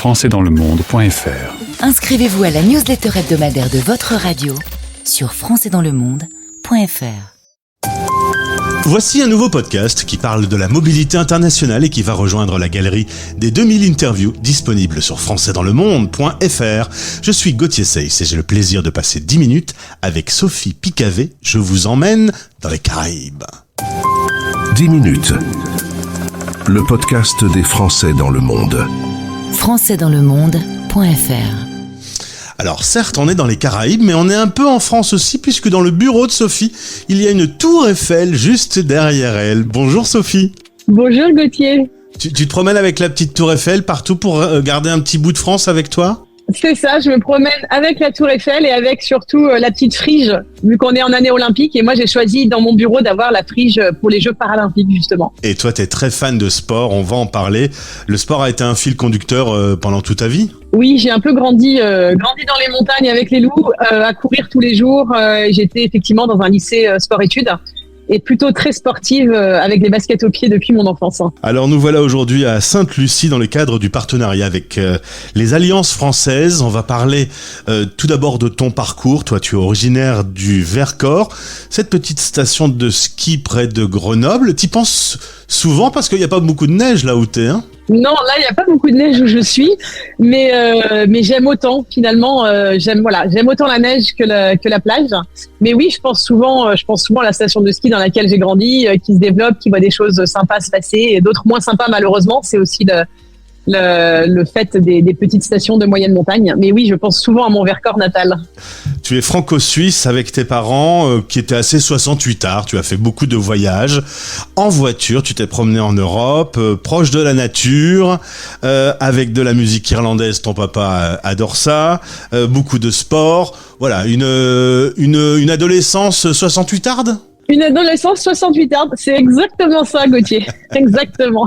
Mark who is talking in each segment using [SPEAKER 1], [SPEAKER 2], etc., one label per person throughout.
[SPEAKER 1] françaisdanslemonde.fr.
[SPEAKER 2] Inscrivez-vous à la newsletter hebdomadaire de votre radio sur françaisdanslemonde.fr.
[SPEAKER 3] Voici un nouveau podcast qui parle de la mobilité internationale et qui va rejoindre la galerie des 2000 interviews disponibles sur françaisdanslemonde.fr. Je suis Gauthier Seyss et j'ai le plaisir de passer 10 minutes avec Sophie Picavet. Je vous emmène dans les Caraïbes.
[SPEAKER 4] 10 minutes. Le podcast des Français dans le monde.
[SPEAKER 2] françaisdanslemonde.fr.
[SPEAKER 3] Alors certes, on est dans les Caraïbes, mais on est un peu en France aussi, puisque dans le bureau de Sophie, il y a une tour Eiffel juste derrière elle. Bonjour Sophie.
[SPEAKER 5] Bonjour Gauthier.
[SPEAKER 3] Tu te promènes avec la petite tour Eiffel partout pour garder un petit bout de France avec toi ?
[SPEAKER 5] C'est ça, je me promène avec la tour Eiffel et avec surtout la petite frige, vu qu'on est en année olympique. Et moi, j'ai choisi dans mon bureau d'avoir la frige pour les Jeux paralympiques, justement.
[SPEAKER 3] Et toi, t'es très fan de sport, on va en parler. Le sport a été un fil conducteur pendant toute ta vie ?
[SPEAKER 5] Oui, j'ai un peu grandi dans les montagnes avec les loups, à courir tous les jours. J'étais effectivement dans un lycée sport-études. Et plutôt très sportive avec des baskets aux pieds depuis mon enfance.
[SPEAKER 3] Alors nous voilà aujourd'hui à Sainte-Lucie dans le cadre du partenariat avec les Alliances françaises. On va parler tout d'abord de ton parcours. Toi, tu es originaire du Vercors, cette petite station de ski près de Grenoble. T'y penses souvent parce qu'il n'y a pas beaucoup de neige là où t'es, hein ?
[SPEAKER 5] Non, là, il n'y a pas beaucoup de neige où je suis, mais j'aime autant, finalement, j'aime autant la neige que la plage. Mais oui, je pense souvent à la station de ski dans laquelle j'ai grandi, qui se développe, qui voit des choses sympas se passer et d'autres moins sympas, malheureusement. C'est aussi le fait des petites stations de moyenne montagne. Mais oui, je pense souvent à mon Vercors natal.
[SPEAKER 3] Tu es franco-suisse avec tes parents qui étaient assez 68ards. Tu as fait beaucoup de voyages en voiture. Tu t'es promené en Europe, proche de la nature, avec de la musique irlandaise. Ton papa adore ça. Beaucoup de sport. Voilà, une adolescence 68arde ?
[SPEAKER 5] Une adolescence 68arde, c'est exactement ça, Gauthier. Exactement.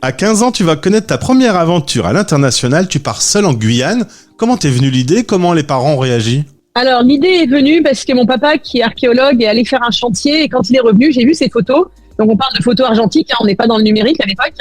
[SPEAKER 3] À 15 ans, tu vas connaître ta première aventure à l'international. Tu pars seul en Guyane. Comment t'es venue l'idée ? Comment les parents ont réagi ?
[SPEAKER 5] Alors, l'idée est venue parce que mon papa, qui est archéologue, est allé faire un chantier et quand il est revenu, j'ai vu ses photos. Donc, on parle de photos argentiques, on n'est pas dans le numérique à l'époque.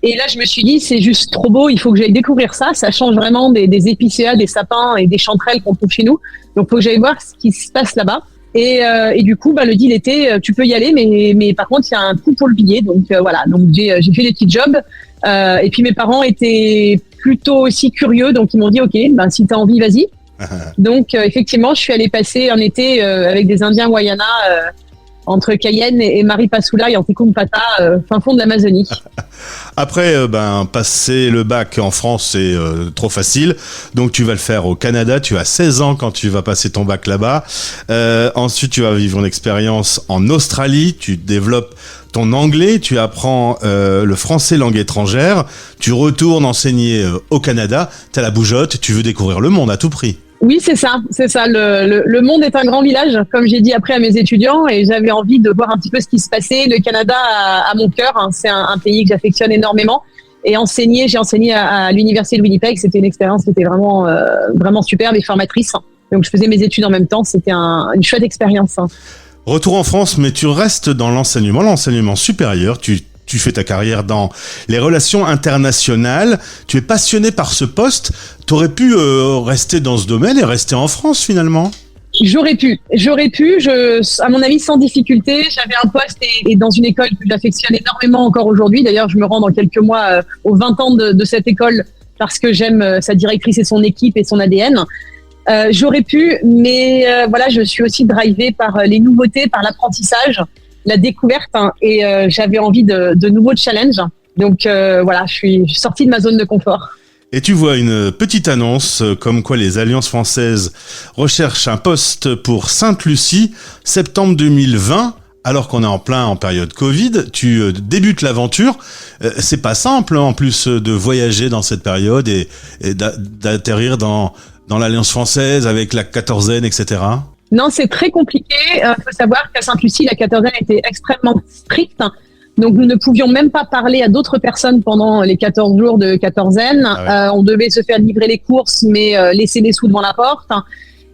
[SPEAKER 5] Et là, je me suis dit, c'est juste trop beau, il faut que j'aille découvrir ça. Ça change vraiment des épicéas, des sapins et des chanterelles qu'on trouve chez nous. Donc, il faut que j'aille voir ce qui se passe là-bas. Et du coup, le deal était, tu peux y aller, mais par contre, il y a un coût pour le billet. Donc voilà, donc j'ai fait des petits jobs. Et puis mes parents étaient plutôt aussi curieux, donc ils m'ont dit, ok, si t'as envie, vas-y. Donc effectivement, je suis allée passer un été avec des Indiens Wayana entre Cayenne et Maripasoula et Anticumpata, fin fond de l'Amazonie.
[SPEAKER 3] Après, passer le bac en France, c'est trop facile. Donc, tu vas le faire au Canada. Tu as 16 ans quand tu vas passer ton bac là-bas. Ensuite, tu vas vivre une expérience en Australie. Tu développes ton anglais. Tu apprends le français langue étrangère. Tu retournes enseigner au Canada. T'as la bougeotte. Tu veux découvrir le monde à tout prix.
[SPEAKER 5] Oui, c'est ça. Le monde est un grand village, comme j'ai dit après à mes étudiants, et j'avais envie de voir un petit peu ce qui se passait. Le Canada a mon cœur, hein. C'est un pays que j'affectionne énormément. Et j'ai enseigné à l'université de Winnipeg. C'était une expérience qui était vraiment, vraiment superbe et formatrice. Donc, je faisais mes études en même temps. C'était une chouette expérience.
[SPEAKER 3] Retour en France, mais tu restes dans l'enseignement supérieur. Tu fais ta carrière dans les relations internationales. Tu es passionné par ce poste. T'aurais pu rester dans ce domaine et rester en France finalement.
[SPEAKER 5] J'aurais pu, à mon avis, sans difficulté. J'avais un poste et dans une école que j'affectionne énormément encore aujourd'hui. D'ailleurs, je me rends dans quelques mois aux 20 ans de cette école parce que j'aime sa directrice et son équipe et son ADN. J'aurais pu, mais voilà, je suis aussi drivée par les nouveautés, par l'apprentissage, la découverte, et j'avais envie de nouveaux challenges. Donc voilà, je suis sortie de ma zone de confort.
[SPEAKER 3] Et tu vois une petite annonce comme quoi les Alliances françaises recherchent un poste pour Sainte-Lucie, septembre 2020, alors qu'on est en période Covid. Tu débutes l'aventure. C'est pas simple en plus de voyager dans cette période et d'atterrir dans l'Alliance française avec la quatorzaine, etc.
[SPEAKER 5] Non, c'est très compliqué. Faut savoir qu'à Sainte-Lucie, la quatorzaine était extrêmement stricte. Donc, nous ne pouvions même pas parler à d'autres personnes pendant les 14 jours de quatorzaine. Ah ouais. On devait se faire livrer les courses, mais laisser les sous devant la porte.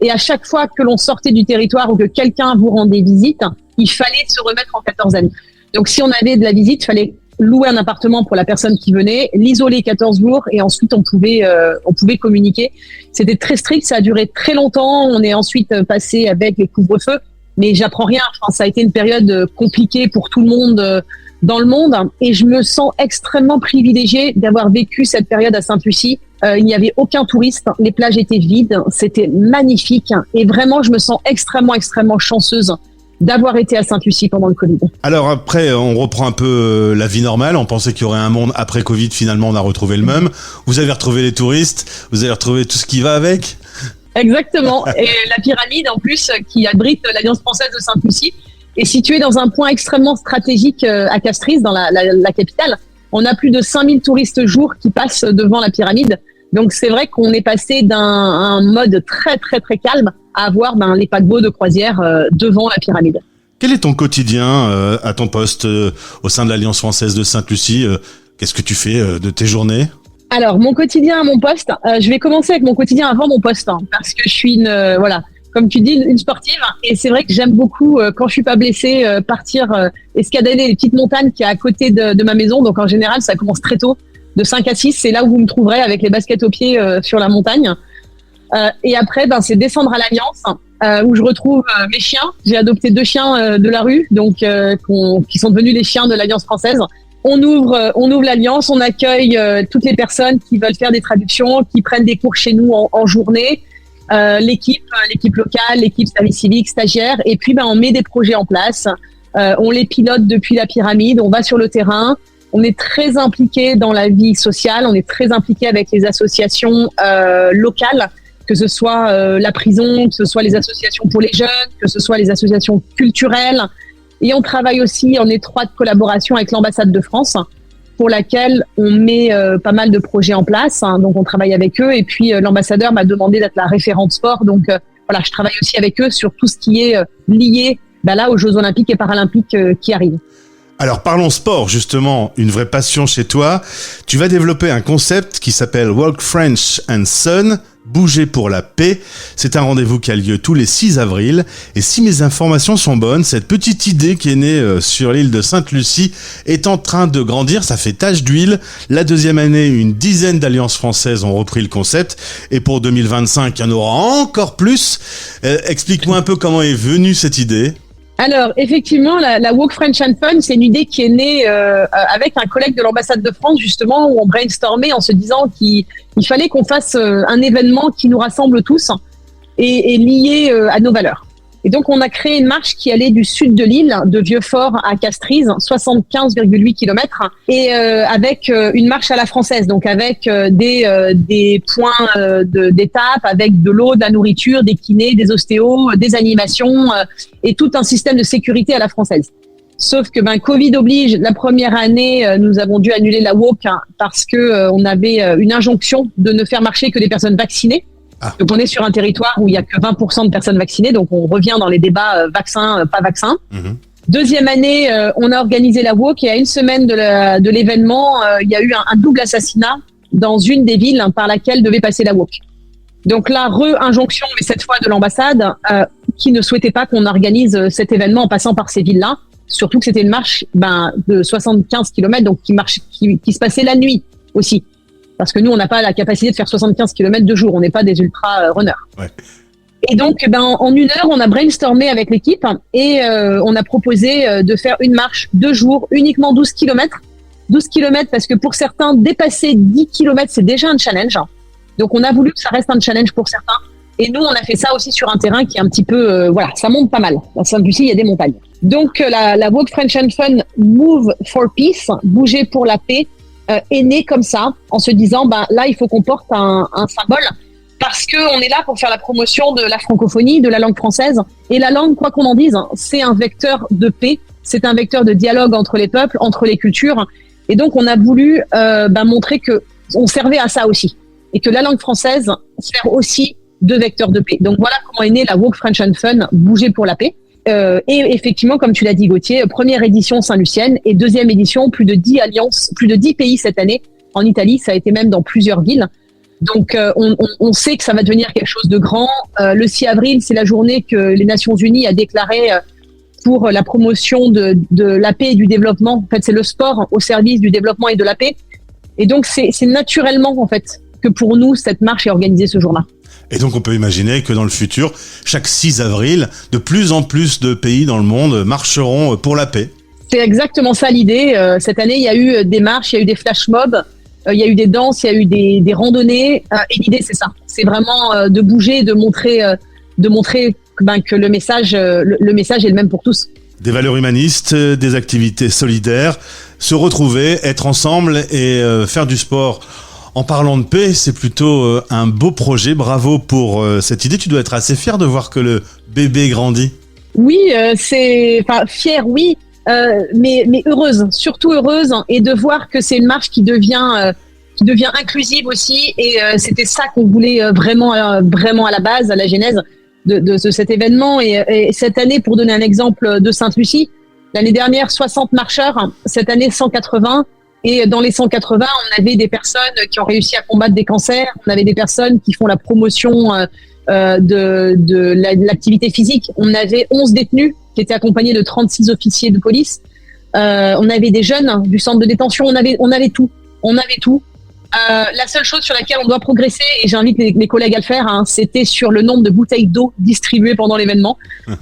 [SPEAKER 5] Et à chaque fois que l'on sortait du territoire ou que quelqu'un vous rendait visite, il fallait se remettre en quatorzaine. Donc, si on avait de la visite, il fallait louer un appartement pour la personne qui venait, l'isoler 14 jours et ensuite on pouvait communiquer. C'était très strict, ça a duré très longtemps. On est ensuite passé avec les couvre-feux, mais j'apprends rien. Enfin, ça a été une période compliquée pour tout le monde dans le monde et je me sens extrêmement privilégiée d'avoir vécu cette période à Sainte-Lucie. Il n'y avait aucun touriste, les plages étaient vides, c'était magnifique et vraiment je me sens extrêmement chanceuse d'avoir été à Sainte-Lucie pendant le Covid.
[SPEAKER 3] Alors après, on reprend un peu la vie normale. On pensait qu'il y aurait un monde après Covid. Finalement, on a retrouvé le même. Vous avez retrouvé les touristes. Vous avez retrouvé tout ce qui va avec.
[SPEAKER 5] Exactement. Et la pyramide, en plus, qui abrite l'Alliance française de Sainte-Lucie, est située dans un point extrêmement stratégique à Castries, dans la capitale. On a plus de 5000 touristes jour qui passent devant la pyramide. Donc c'est vrai qu'on est passé d'un mode très calme à avoir les paquebots de croisière devant la pyramide.
[SPEAKER 3] Quel est ton quotidien à ton poste au sein de l'Alliance française de Sainte-Lucie? Qu'est-ce que tu fais de tes journées?
[SPEAKER 5] Alors mon quotidien à mon poste, je vais commencer avec mon quotidien avant mon poste, parce que je suis comme tu dis, une sportive. Et c'est vrai que j'aime beaucoup, quand je suis pas blessée, partir escalader les petites montagnes qui est à côté de ma maison. Donc en général, ça commence très tôt. De 5 à 6, c'est là où vous me trouverez avec les baskets aux pieds sur la montagne. Et après, c'est descendre à l'Alliance, où je retrouve mes chiens. J'ai adopté 2 chiens de la rue, donc qui sont devenus les chiens de l'Alliance française. On ouvre l'Alliance, on accueille toutes les personnes qui veulent faire des traductions, qui prennent des cours chez nous en journée. L'équipe locale, l'équipe service civique, stagiaire. Et puis, on met des projets en place. On les pilote depuis la pyramide. On va sur le terrain. On est très impliqué dans la vie sociale, on est très impliqué avec les associations locales, que ce soit la prison, que ce soit les associations pour les jeunes, que ce soit les associations culturelles. Et on travaille aussi en étroite collaboration avec l'ambassade de France, pour laquelle on met pas mal de projets en place. Donc on travaille avec eux et puis l'ambassadeur m'a demandé d'être la référente sport. Donc je travaille aussi avec eux sur tout ce qui est lié là aux Jeux Olympiques et Paralympiques qui arrivent.
[SPEAKER 3] Alors parlons sport, justement, une vraie passion chez toi. Tu vas développer un concept qui s'appelle Walk French and Sun, bouger pour la paix. C'est un rendez-vous qui a lieu tous les 6 avril. Et si mes informations sont bonnes, cette petite idée qui est née sur l'île de Sainte-Lucie est en train de grandir. Ça fait tache d'huile. La 2e année, une dizaine d'alliances françaises ont repris le concept. Et pour 2025, il y en aura encore plus. Explique-moi un peu comment est venue cette idée.
[SPEAKER 5] Alors, effectivement, la Walk French and Fun, c'est une idée qui est née avec un collègue de l'ambassade de France, justement, où on brainstormait en se disant qu'il fallait qu'on fasse un événement qui nous rassemble tous et lié à nos valeurs. Et donc, on a créé une marche qui allait du sud de l'île, de Vieux-Fort à Castries, 75,8 km, et avec une marche à la française, donc avec des points d'étape, avec de l'eau, de la nourriture, des kinés, des ostéos, des animations, et tout un système de sécurité à la française. Sauf que Covid oblige, la première année, nous avons dû annuler la walk parce que on avait une injonction de ne faire marcher que des personnes vaccinées. Donc on est sur un territoire où il y a que 20% de personnes vaccinées, donc on revient dans les débats vaccin, pas vaccin. Deuxième année, on a organisé la walk et à une semaine de l'événement, il y a eu un double assassinat dans une des villes par laquelle devait passer la walk. Donc là, injonction, mais cette fois de l'ambassade, qui ne souhaitait pas qu'on organise cet événement en passant par ces villes-là. Surtout que c'était une marche de 75 km, donc qui se passait la nuit aussi. Parce que nous, on n'a pas la capacité de faire 75 km de jour. On n'est pas des ultra-runners. Ouais. Et donc, en une heure, on a brainstormé avec l'équipe et on a proposé de faire une marche 2 jours, uniquement 12 km. 12 km parce que pour certains, dépasser 10 km, c'est déjà un challenge. Donc, on a voulu que ça reste un challenge pour certains. Et nous, on a fait ça aussi sur un terrain qui est un petit peu... ça monte pas mal. Dans Sainte-Lucie, il y a des montagnes. Donc, la Walk French and Fun Move for Peace, bouger pour la paix, est née comme ça, en se disant, là, il faut qu'on porte un symbole, parce qu'on est là pour faire la promotion de la francophonie, de la langue française. Et la langue, quoi qu'on en dise, c'est un vecteur de paix, c'est un vecteur de dialogue entre les peuples, entre les cultures. Et donc, on a voulu montrer que on servait à ça aussi. Et que la langue française sert aussi de vecteur de paix. Donc, voilà comment est née la Walk French and Fun, bouger pour la paix. Et effectivement, comme tu l'as dit, Gauthier, première édition Saint-Lucienne et deuxième édition, plus de 10 alliances, plus de 10 pays cette année. En Italie, ça a été même dans plusieurs villes. Donc, on sait que ça va devenir quelque chose de grand. Le 6 avril, c'est la journée que les Nations Unies a déclaré pour la promotion de la paix et du développement. En fait, c'est le sport au service du développement et de la paix. Et donc, c'est naturellement, en fait, que pour nous, cette marche est organisée ce jour-là.
[SPEAKER 3] Et donc on peut imaginer que dans le futur, chaque 6 avril, de plus en plus de pays dans le monde marcheront pour la paix.
[SPEAKER 5] C'est exactement ça l'idée. Cette année, il y a eu des marches, il y a eu des flash mobs, il y a eu des danses, il y a eu des randonnées. Et l'idée, c'est ça. C'est vraiment de bouger, de montrer que le message est le même pour tous.
[SPEAKER 3] Des valeurs humanistes, des activités solidaires, se retrouver, être ensemble et faire du sport. En parlant de paix, c'est plutôt un beau projet. Bravo pour cette idée. Tu dois être assez fier de voir que le bébé grandit.
[SPEAKER 5] Oui, fière, oui, mais heureuse, surtout heureuse, et de voir que c'est une marche qui devient inclusive aussi. Et c'était ça qu'on voulait vraiment à la base, à la genèse de cet événement. Et cette année, pour donner un exemple de Sainte-Lucie, l'année dernière 60 marcheurs, cette année 180. Et dans les 180, on avait des personnes qui ont réussi à combattre des cancers. On avait des personnes qui font la promotion de l'activité physique. On avait 11 détenus qui étaient accompagnés de 36 officiers de police. On avait des jeunes du centre de détention. On avait tout. La seule chose sur laquelle on doit progresser, et j'invite mes collègues à le faire, c'était sur le nombre de bouteilles d'eau distribuées pendant l'événement.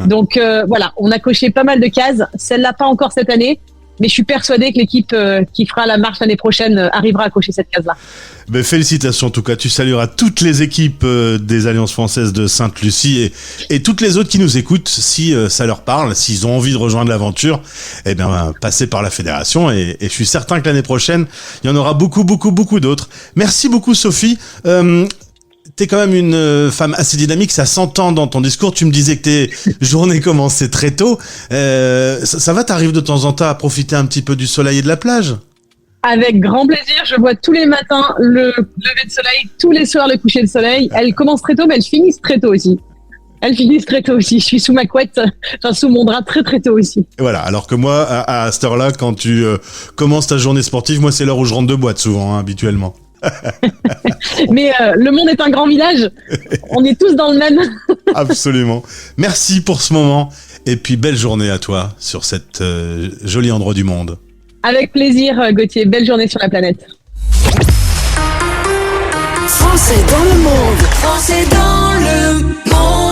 [SPEAKER 5] Donc voilà, on a coché pas mal de cases. Celle-là, pas encore cette année. Mais je suis persuadée que l'équipe qui fera la marche l'année prochaine arrivera à cocher cette case-là.
[SPEAKER 3] Ben, félicitations en tout cas. Tu salueras toutes les équipes des Alliances françaises de Sainte-Lucie et toutes les autres qui nous écoutent. Si ça leur parle, s'ils ont envie de rejoindre l'aventure, eh bien, passez par la fédération et je suis certain que l'année prochaine, il y en aura beaucoup d'autres. Merci beaucoup Sophie. T'es quand même une femme assez dynamique, ça s'entend dans ton discours. Tu me disais que tes journées commençaient très tôt. Ça va, t'arrives de temps en temps à profiter un petit peu du soleil et de la plage ?
[SPEAKER 5] Avec grand plaisir, je vois tous les matins le lever de soleil, tous les soirs le coucher de soleil. Elles commencent très tôt, mais elles finissent très tôt aussi. Je suis sous ma couette, sous mon drap très tôt aussi.
[SPEAKER 3] Et voilà, alors que moi, à cette heure-là, quand tu commences ta journée sportive, moi c'est l'heure où je rentre de boîte souvent, habituellement.
[SPEAKER 5] Mais le monde est un grand village. On est tous dans le même.
[SPEAKER 3] Absolument. Merci pour ce moment. Et puis belle journée à toi sur cet joli endroit du monde.
[SPEAKER 5] Avec plaisir, Gauthier. Belle journée sur la planète.
[SPEAKER 2] Français dans le monde. Français dans le monde.